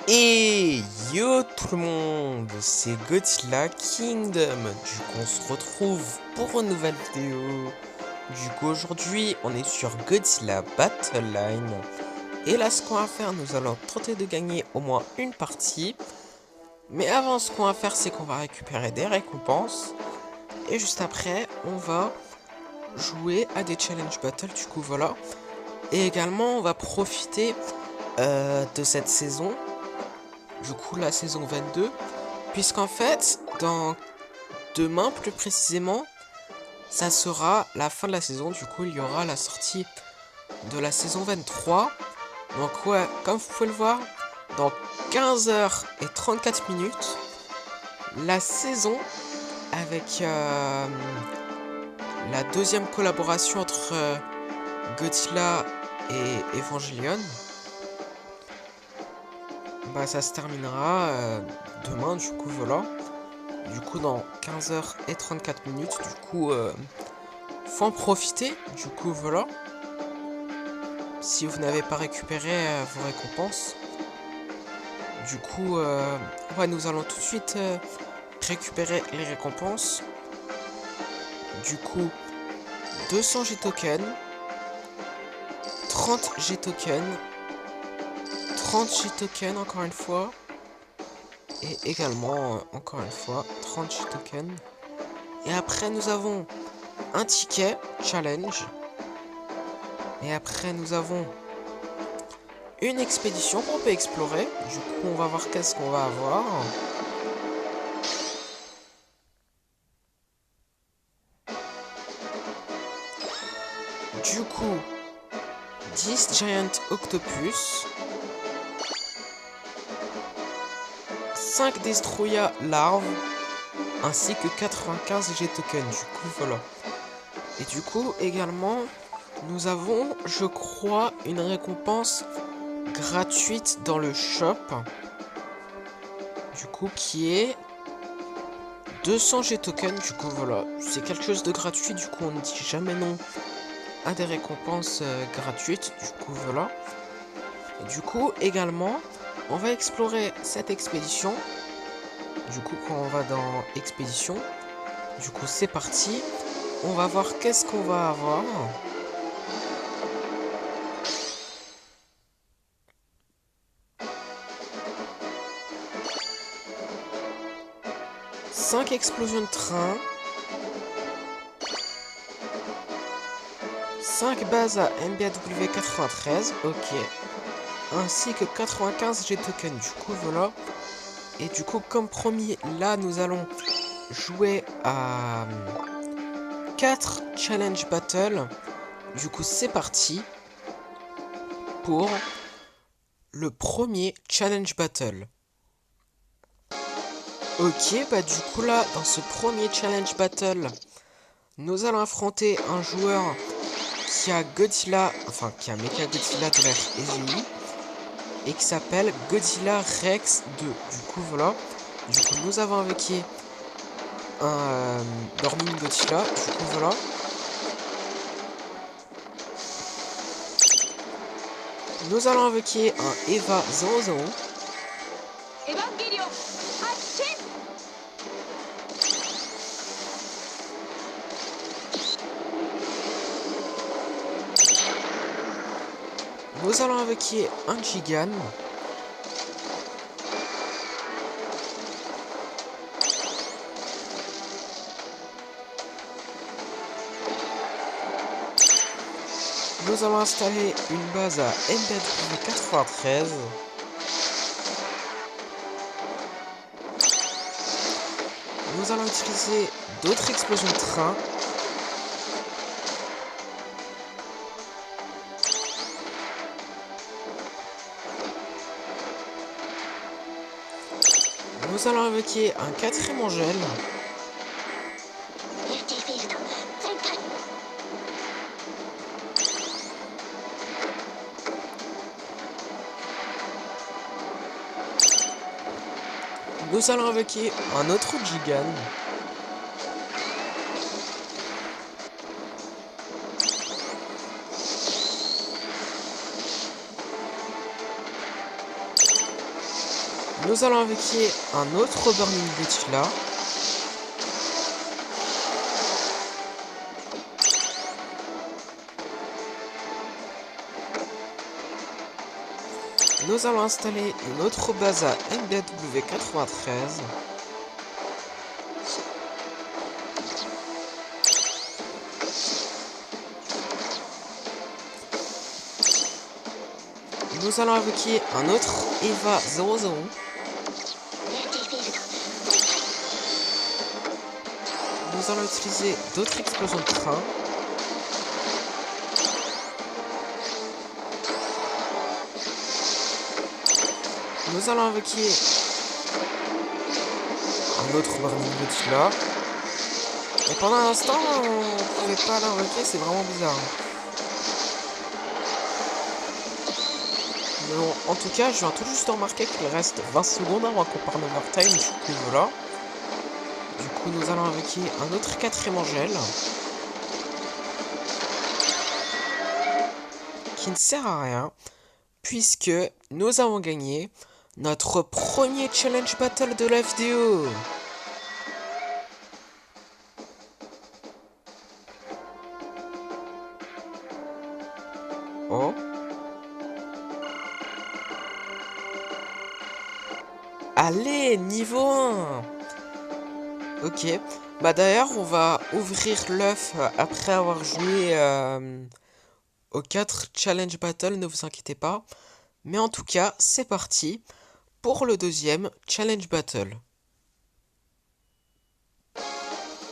Et yo tout le monde, c'est Godzilla Kingdom. Du coup, on se retrouve pour une nouvelle vidéo. Du coup, aujourd'hui, on est sur Godzilla Battle Line. Et là, ce qu'on va faire, nous allons tenter de gagner au moins une partie. Mais avant, ce qu'on va faire, c'est qu'on va récupérer des récompenses. Et juste après, on va jouer à des challenge battles. Du coup, voilà. Et également, on va profiter de cette saison. Du coup, la saison 22. Puisqu'en fait, dans demain plus précisément, ça sera la fin de la saison. Du coup, il y aura la sortie de la saison 23. Donc ouais, comme vous pouvez le voir, dans 15h34 la saison avec la deuxième collaboration entre Godzilla et Evangelion. Bah ça se terminera demain, du coup voilà. Du coup dans 15h34, du coup faut en profiter, du coup voilà. Si vous n'avez pas récupéré vos récompenses. Du coup ouais, nous allons tout de suite récupérer les récompenses. Du coup 200 G tokens, 30 G tokens, 30 G tokens encore une fois. Et également encore une fois 30 G tokens. Et après nous avons un ticket challenge. Et après nous avons une expédition qu'on peut explorer. Du coup on va voir qu'est-ce qu'on va avoir. Du coup 10 Giant Octopus, 5 Destroya larves, ainsi que 95 G tokens. Du coup voilà. Et du coup également nous avons, je crois, une récompense gratuite dans le shop. Du coup qui est 200 G tokens. Du coup voilà, c'est quelque chose de gratuit. Du coup on ne dit jamais non à des récompenses gratuites. Du coup voilà. Et du coup également on va explorer cette expédition. Du coup quand on va dans expédition, du coup c'est parti. On va voir qu'est-ce qu'on va avoir. Cinq explosions de train, 5 bases à MBAW 93, ok, ainsi que 95 G tokens. Du coup voilà. Et du coup comme promis, là nous allons jouer à 4 challenge battle. Du coup c'est parti pour le premier challenge battle. Ok, bah du coup là dans ce premier challenge battle, nous allons affronter un joueur qui a Godzilla, enfin qui a Mecha Godzilla de l'ère EZI et qui s'appelle Godzilla Rex 2. Du coup voilà. Du coup nous avons invoqué un Dorming Godzilla. Du coup voilà. Nous allons invoquer un Eva 00. Nous allons invoquer un Gigan. Nous allons installer une base à MBW 93. Nous allons utiliser d'autres explosions de train. Nous allons invoquer un quatrième Angèle. Nous allons invoquer un autre Gigan. Nous allons invoquer un autre Burning Godzilla. Nous allons installer une autre base à MBW93. Nous allons invoquer un autre EVA 00. Nous allons utiliser d'autres explosions de train. Nous allons invoquer un autre Burning Godzilla. Et pendant un instant, on ne pouvait pas l'invoquer, c'est vraiment bizarre. Mais bon, en tout cas, je viens tout juste de remarquer qu'il reste 20 secondes avant qu'on parle overtime, du coup voilà. Du coup, nous allons invoquer un autre 4ème Angèle. Qui ne sert à rien, puisque nous avons gagné notre premier challenge battle de la vidéo. Oh. Allez, niveau 1. Ok. Bah d'ailleurs, on va ouvrir l'œuf après avoir joué aux 4 challenge battle, ne vous inquiétez pas. Mais en tout cas, c'est parti pour le deuxième challenge battle.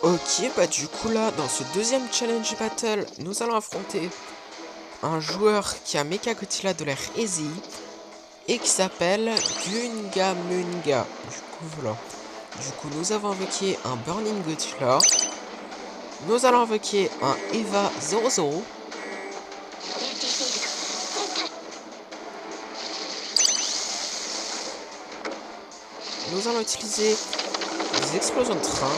Ok, bah du coup là, dans ce deuxième challenge battle, nous allons affronter un joueur qui a Mecha Godzilla de l'air Easy et qui s'appelle Gunga Munga. Du coup, voilà. Du coup, nous avons invoqué un Burning Godzilla. Nous allons invoquer un EVA 00. Nous allons utiliser des explosions de train.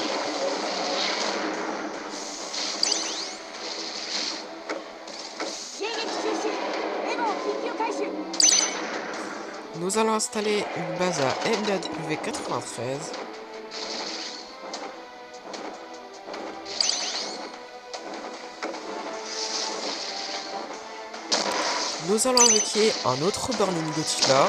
Nous allons installer une base à MBW93. Nous allons invoquer un autre Burning Godzilla.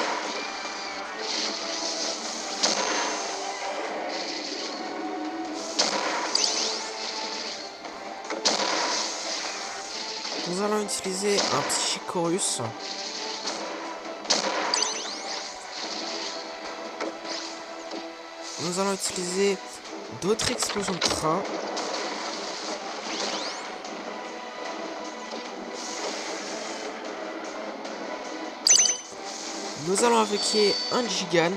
Nous allons utiliser un Psychorus. Nous allons utiliser d'autres explosions de train. Nous allons invoquer un Gigan.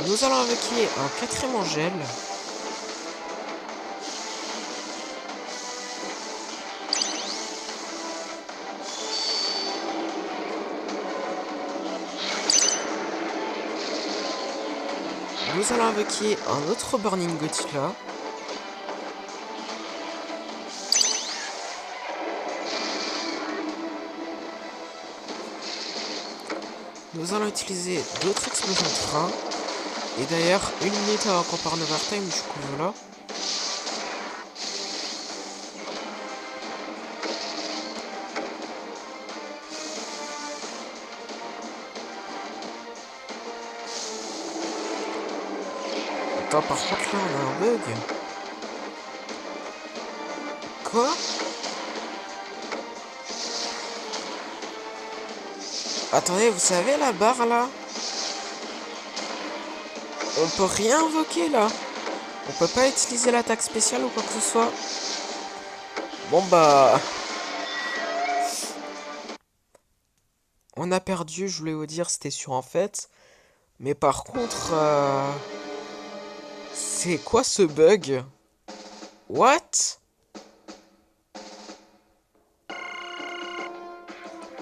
Nous allons invoquer un 4ème Angèle. Nous allons invoquer un autre Burning Godzilla. Nous allons utiliser d'autres explosions de train. Et d'ailleurs, 1 minute avant qu'on parle overtime, du coup voilà. Attends, par contre là on a un bug. Quoi? Attendez, vous savez la barre là? On peut rien invoquer là. On peut pas utiliser l'attaque spéciale ou quoi que ce soit. Bon bah... On a perdu, je voulais vous dire, c'était sûr en fait. Mais par contre... C'est quoi ce bug? What?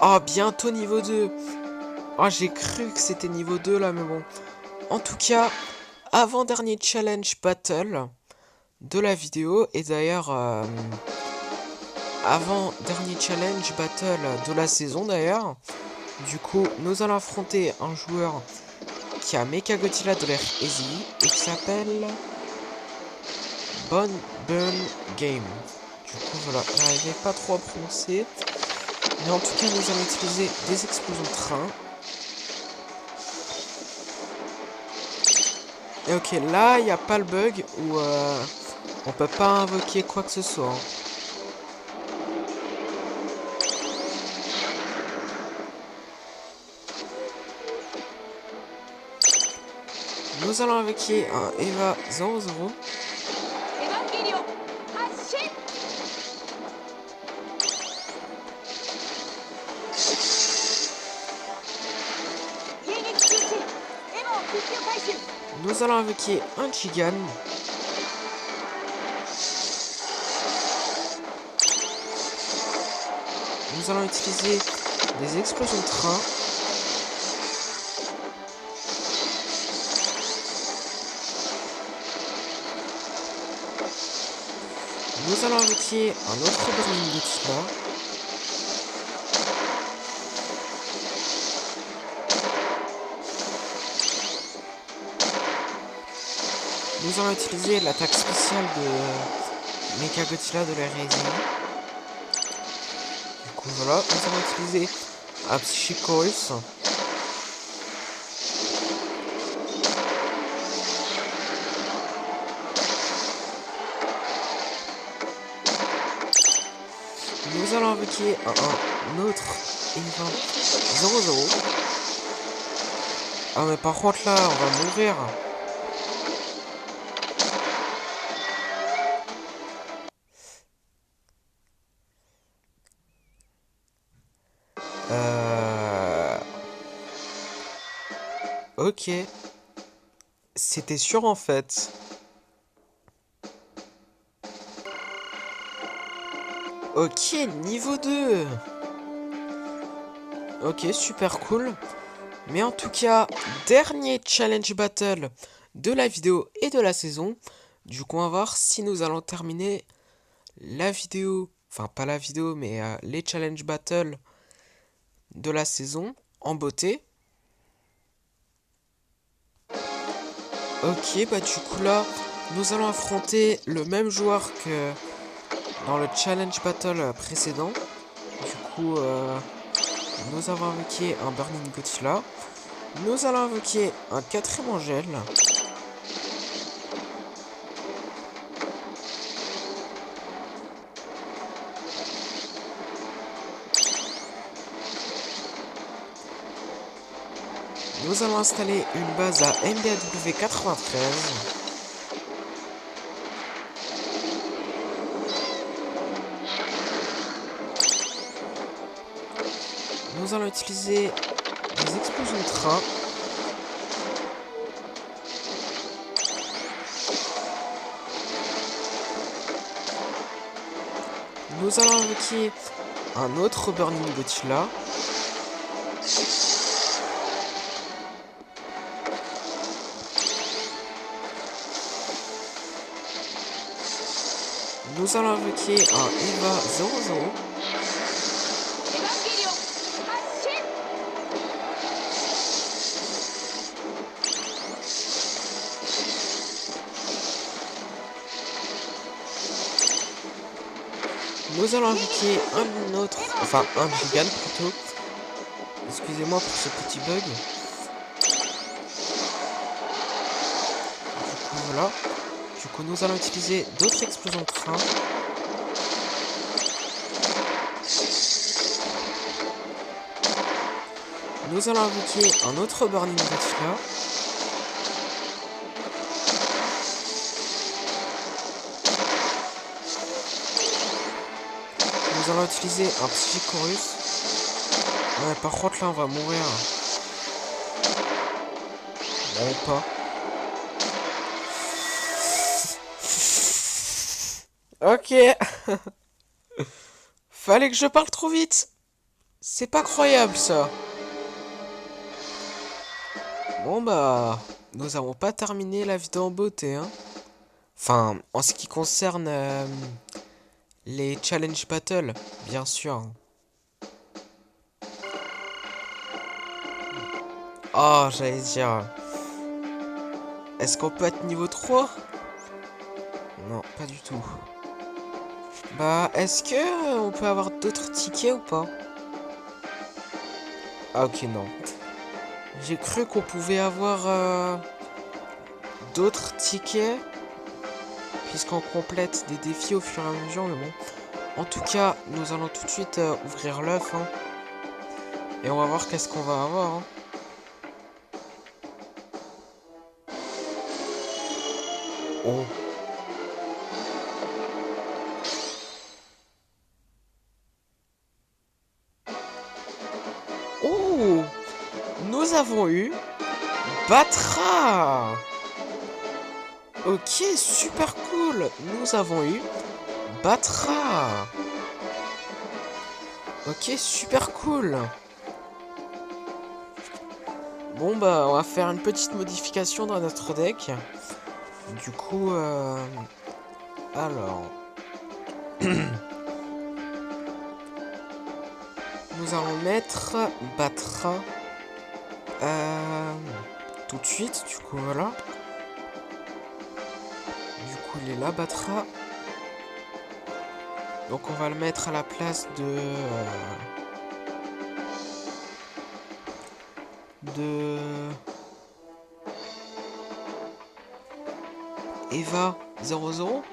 Oh, bientôt niveau 2. Oh, j'ai cru que c'était niveau 2 là, mais bon. En tout cas, avant-dernier challenge battle. de la vidéo. Et d'ailleurs, avant dernier challenge battle de la saison d'ailleurs. Du coup, nous allons affronter un joueur qui a Mechagodzilla de l'air Easy et qui s'appelle Bon Burn Game. Du coup, voilà, j'arrivais pas trop à prononcer. Mais en tout cas, nous allons utiliser des explosions de train. Et ok, là, il n'y a pas le bug où on peut pas invoquer quoi que ce soit. Hein. Nous allons invoquer un Eva 00. Nous allons invoquer un Gigan. Nous allons utiliser des explosions de train. Nous allons invoquer un autre Burning Godzilla. Nous allons utiliser l'attaque spéciale de Mechagodzilla de la Résine. Du coup voilà, nous allons utiliser un Psychoris. Nous allons invoquer un autre Eva 00. Ah mais par contre là, on va mourir. Ok. C'était sûr en fait. Ok, niveau 2. Ok, super cool. Mais en tout cas, dernier challenge battle de la vidéo et de la saison. Du coup, on va voir si nous allons terminer la vidéo. Enfin, pas la vidéo, mais les challenge battle de la saison en beauté. Ok, bah du coup là, nous allons affronter le même joueur que dans le challenge battle précédent. Du coup, nous avons invoqué un Burning Godzilla. Nous allons invoquer un 4ème Angel. Nous allons installer une base à MBAW 93. Nous allons utiliser des explosions de train. Nous allons invoquer un autre Burning Godzilla. Nous allons invoquer un Eva 00. Nous allons invoquer un autre, enfin un Gigan plutôt. Excusez-moi pour ce petit bug. Du coup voilà. Du coup nous allons utiliser d'autres explosions de train. Nous allons invoquer un autre Burning Godzilla. Nous allons utiliser un Psychorus. Ouais, par contre là on va mourir. Non pas. Ok. Fallait que je parle trop vite. C'est pas croyable ça. Bon bah, nous avons pas terminé la vidéo en beauté, hein. Enfin, en ce qui concerne les challenge battle, bien sûr. Oh, j'allais dire. Est-ce qu'on peut être niveau 3? Non, pas du tout. Bah, est-ce que on peut avoir d'autres tickets ou pas? Ah, ok, non. J'ai cru qu'on pouvait avoir d'autres tickets, puisqu'on complète des défis au fur et à mesure, mais bon. En tout cas, nous allons tout de suite ouvrir l'œuf, hein, et on va voir qu'est-ce qu'on va avoir. Hein. Oh. Oh, nous avons eu Batra. Ok, super cool. Nous avons eu Batra. Ok, super cool. Bon bah, on va faire une petite modification dans notre deck. Du coup, alors, nous allons mettre Batra tout de suite. Du coup, voilà. Du coup, il est là, Batra. Donc, on va le mettre à la place de Eva 00.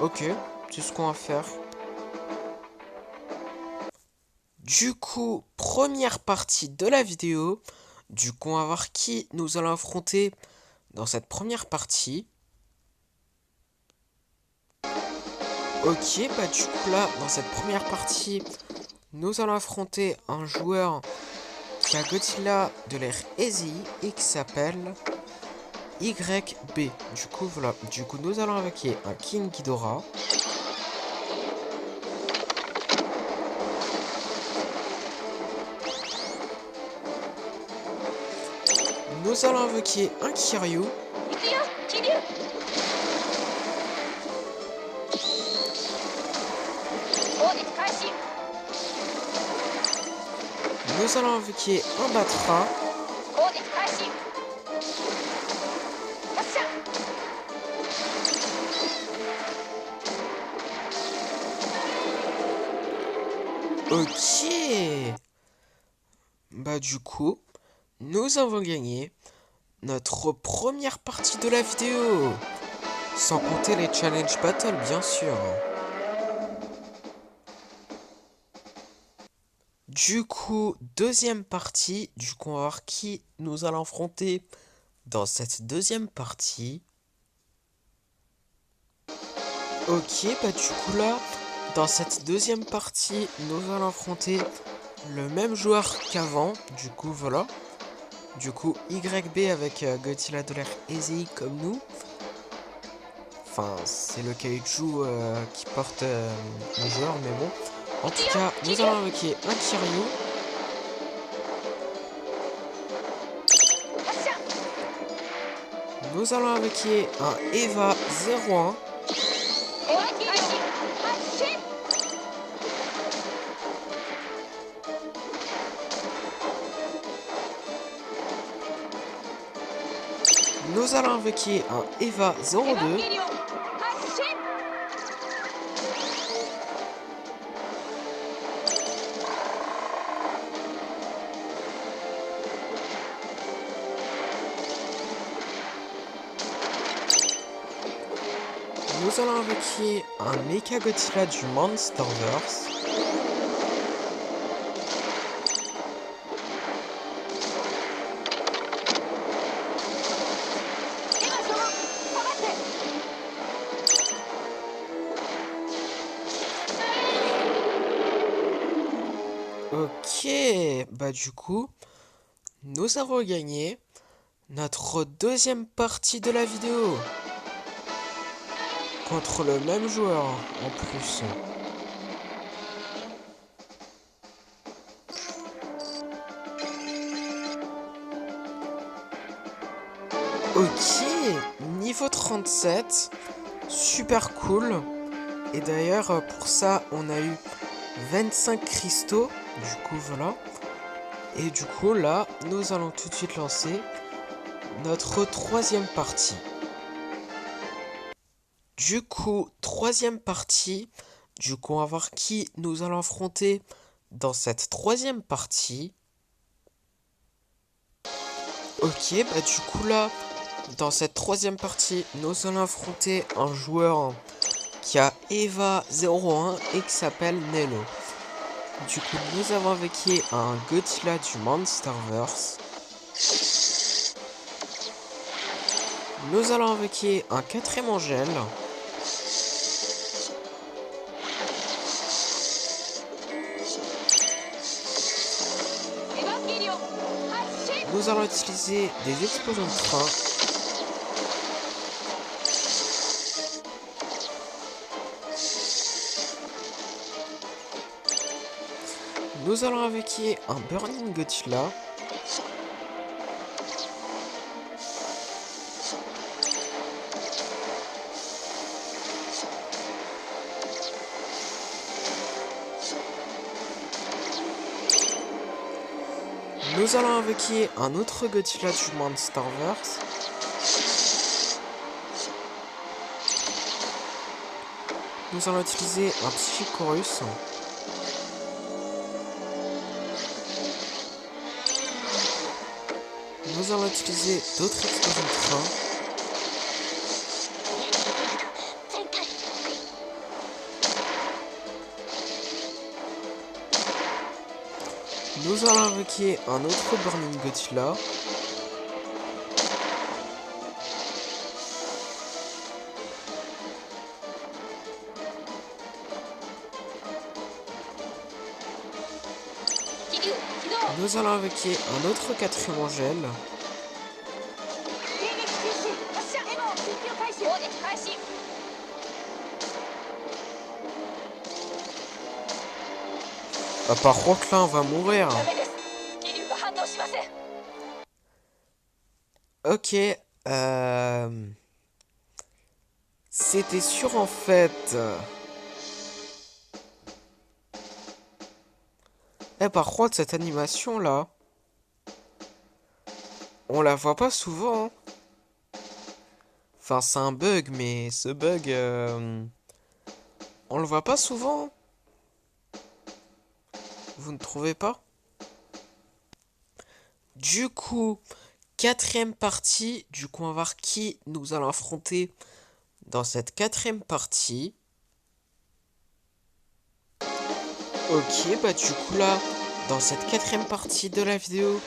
Ok, c'est ce qu'on va faire. Du coup, première partie de la vidéo. Du coup, on va voir qui nous allons affronter dans cette première partie. Ok, bah du coup là, dans cette première partie, nous allons affronter un joueur qui a Godzilla de l'ère Easy et qui s'appelle YB. Du coup, voilà. Du coup, nous allons invoquer un King Ghidorah. Nous allons invoquer un Kiryu. Nous allons invoquer un Batra. Ok. Bah du coup, nous avons gagné notre première partie de la vidéo. Sans compter les challenge battles, bien sûr. Du coup, deuxième partie. Du coup, on va voir qui nous allons affronter dans cette deuxième partie. Ok, bah du coup là, dans cette deuxième partie, nous allons affronter le même joueur qu'avant. Du coup, voilà. Du coup, YB avec Godzilla de l'ère Easy comme nous. Enfin, c'est le kaiju qui porte le joueur, mais bon. En tout cas, nous allons invoquer un Kiryu. Nous allons invoquer un Eva 01. Nous allons invoquer un Eva 02. Nous allons invoquer un Mecha Godzilla du Monsterverse. Ok, bah du coup, nous avons gagné notre deuxième partie de la vidéo. Contre le même joueur en plus. Ok, niveau 37, super cool. Et d'ailleurs, pour ça, on a eu 25 cristaux. Du coup, voilà. Et du coup, là, nous allons tout de suite lancer notre troisième partie. Du coup, troisième partie. Du coup, on va voir qui nous allons affronter dans cette troisième partie. Ok, bah du coup là, dans cette troisième partie, nous allons affronter un joueur qui a Eva 01 et qui s'appelle Nello. Du coup, nous avons vaincu un Godzilla du Monsterverse. Nous allons invoquer un quatrième Angèle. Nous allons utiliser des explosions de train. Nous allons invoquer un Burning Godzilla. Nous allons invoquer un autre Godzilla du Monsterverse. Nous allons utiliser un Psychorus. Nous allons utiliser d'autres explosions de train. Nous allons invoquer un autre Burning Godzilla. Nous allons invoquer un autre quatrième Angèle. Ah, par contre là on va mourir. Ok, c'était sûr en fait. Par contre cette animation là, on la voit pas souvent, hein. Enfin c'est un bug, mais ce bug, on le voit pas souvent. Vous ne trouvez pas? Du coup, quatrième partie. Du coup on va voir qui nous allons affronter dans cette quatrième partie. Ok, bah du coup là, dans cette quatrième partie de la vidéo,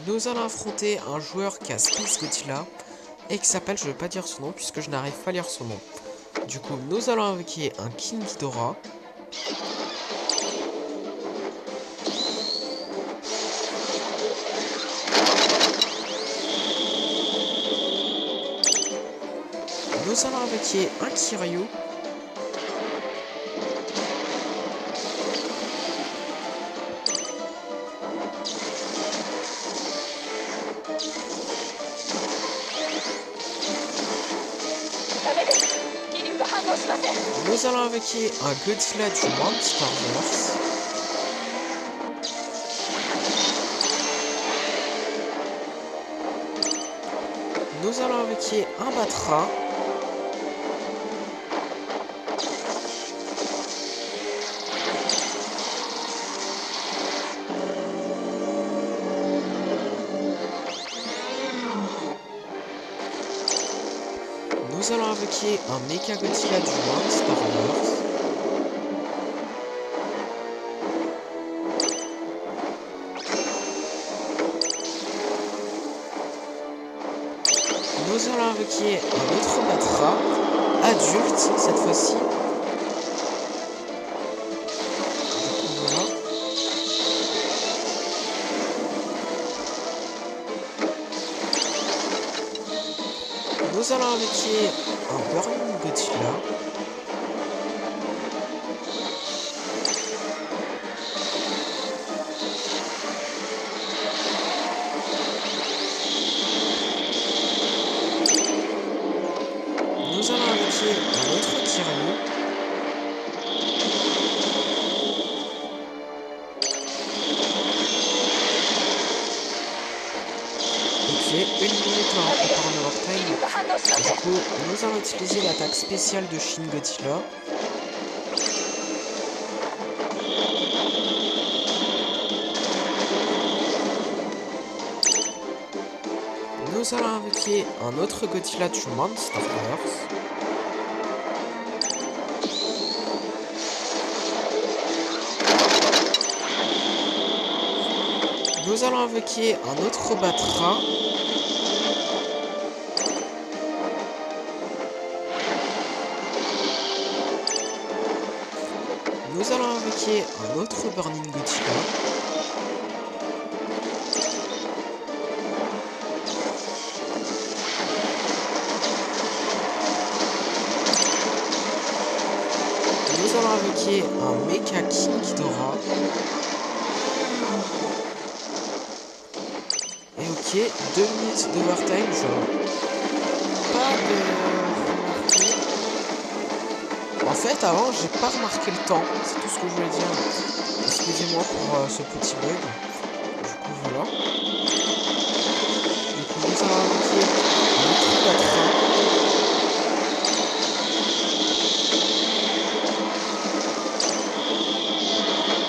nous allons affronter un joueur qui a Space Godzilla et qui s'appelle, je vais pas dire son nom puisque je n'arrive pas à lire son nom. Du coup, nous allons invoquer un King Ghidorah. Nous allons invoquer un Kiryu. Nous allons invoquer un Godzilla du Monsterverse. Nous allons invoquer un Batra. Nous allons invoquer un Mecha Godzilla du Monsterverse. Nous allons invoquer un autre Batra, adulte cette fois-ci. Voilà. Nous allons invoquer un Burning Godzilla. minutes à préparer un overtime. Du coup, nous allons utiliser l'attaque spéciale de Shin Godzilla. Nous allons invoquer un autre Godzilla du Monsterverse. Nous allons invoquer un autre Batra. Nous allons invoquer un autre Burning Godzilla. Nous allons invoquer un Mecha King Ghidorah. Et ok, 2 minutes d'overtime, genre pas de... En fait, avant, j'ai pas remarqué le temps, c'est tout ce que je voulais dire. Excusez-moi pour ce petit bug. Du coup, voilà. Du coup, nous allons invoquer un autre Batra.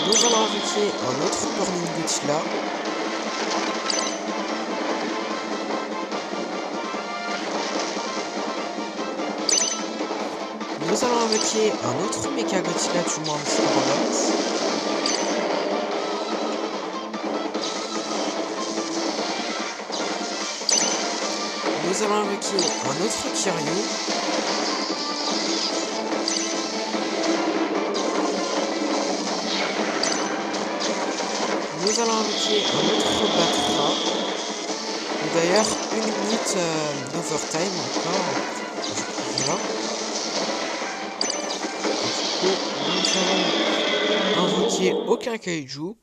Nous allons invoquer un autre Burning Godzilla. Nous allons invoquer un autre Mecha Godzilla du Monsterverse. Nous allons invoquer un autre Kiryu. Nous allons invoquer un autre Batra. Et d'ailleurs, 1 minute d'overtime encore. Du coup, voilà. Nous allons invoquer aucun kaiju,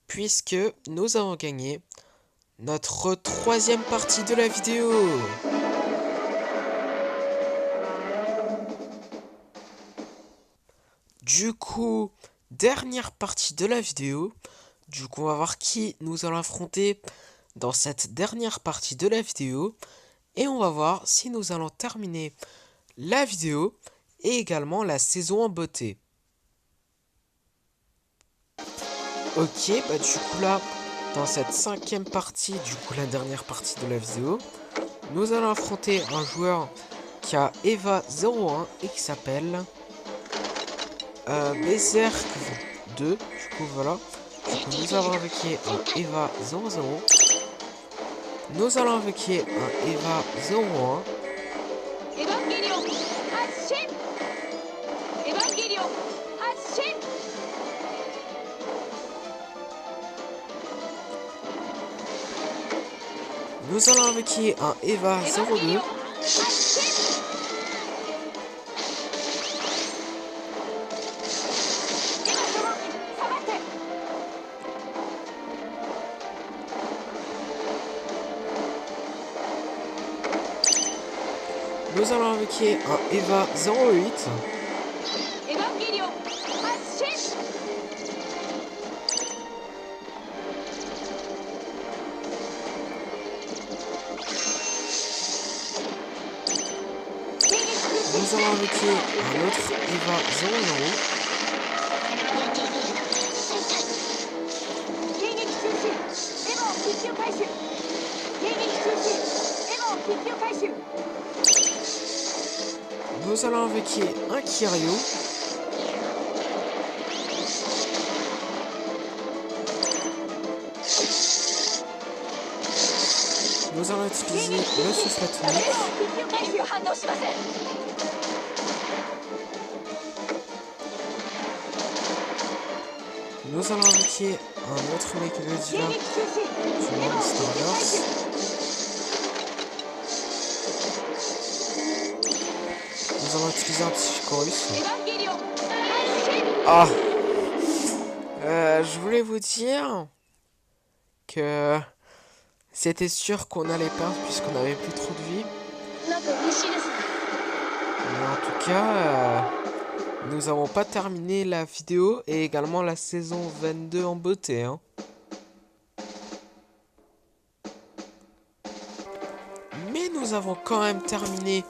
puisque nous avons gagné notre 3e partie de la vidéo. Du coup, dernière partie de la vidéo. Du coup, on va voir qui nous allons affronter dans cette dernière partie de la vidéo. Et on va voir si nous allons terminer la vidéo et également la saison en beauté. Ok, bah du coup là, dans cette 5e partie, du coup la dernière partie de la vidéo, nous allons affronter un joueur qui a Eva 01 et qui s'appelle Berserk 2. Du coup voilà, du coup, nous allons invoquer un Eva 00. Nous allons invoquer un Eva 01. Nous allons invoquer un Eva 02. Nous allons invoquer un Eva 08. Nous allons invoquer un autre Eva 00. Nous allons invoquer un Kiryu. Nous allons utiliser le souffle atomique. Nous allons invoquer un autre Mecha Godzilla du Monsterverse. Nous allons utiliser un Psychorus. Ah, je voulais vous dire que c'était sûr qu'on allait perdre puisqu'on avait plus trop de vie. Mais en tout cas, nous n'avons pas terminé la vidéo et également la saison 22 en beauté. nous avons quand même terminé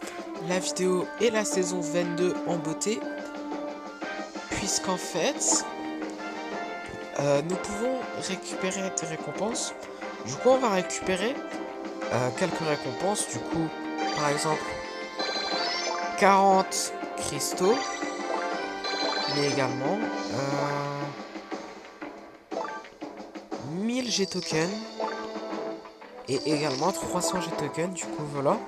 la vidéo et la saison 22 en beauté. Puisqu'en fait, nous pouvons récupérer des récompenses. Du coup, on va récupérer quelques récompenses. Du coup, par exemple, 40 cristaux. Mais également 1000 G-tokens. Et également 300 G-tokens. Du coup, voilà.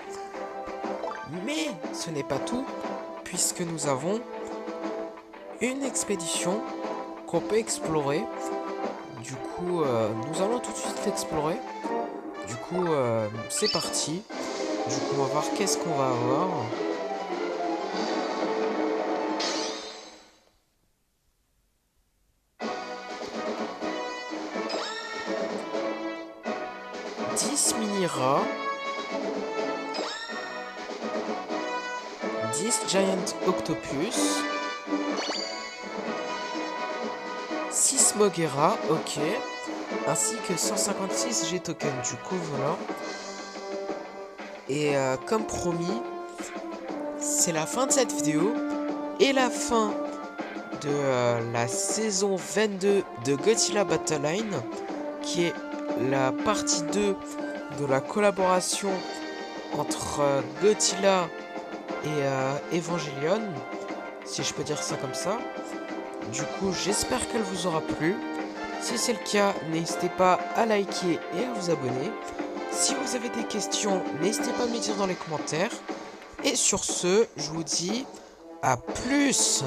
Mais ce n'est pas tout. Puisque nous avons une expédition qu'on peut explorer. Du coup, nous allons tout de suite l'explorer. Du coup, c'est parti. Du coup, on va voir qu'est-ce qu'on va avoir. Mini-rats, 10 Giant Octopus, 6 Moguera, ok, ainsi que 156 G-tokens, du coup voilà. Et comme promis, c'est la fin de cette vidéo et la fin de la saison 22 de Godzilla Battle Line, qui est la partie 2 de la collaboration entre Godzilla et Evangelion, si je peux dire ça comme ça. Du coup, j'espère qu'elle vous aura plu. Si c'est le cas, n'hésitez pas à liker et à vous abonner. Si vous avez des questions, n'hésitez pas à me les dire dans les commentaires. Et sur ce, je vous dis à plus.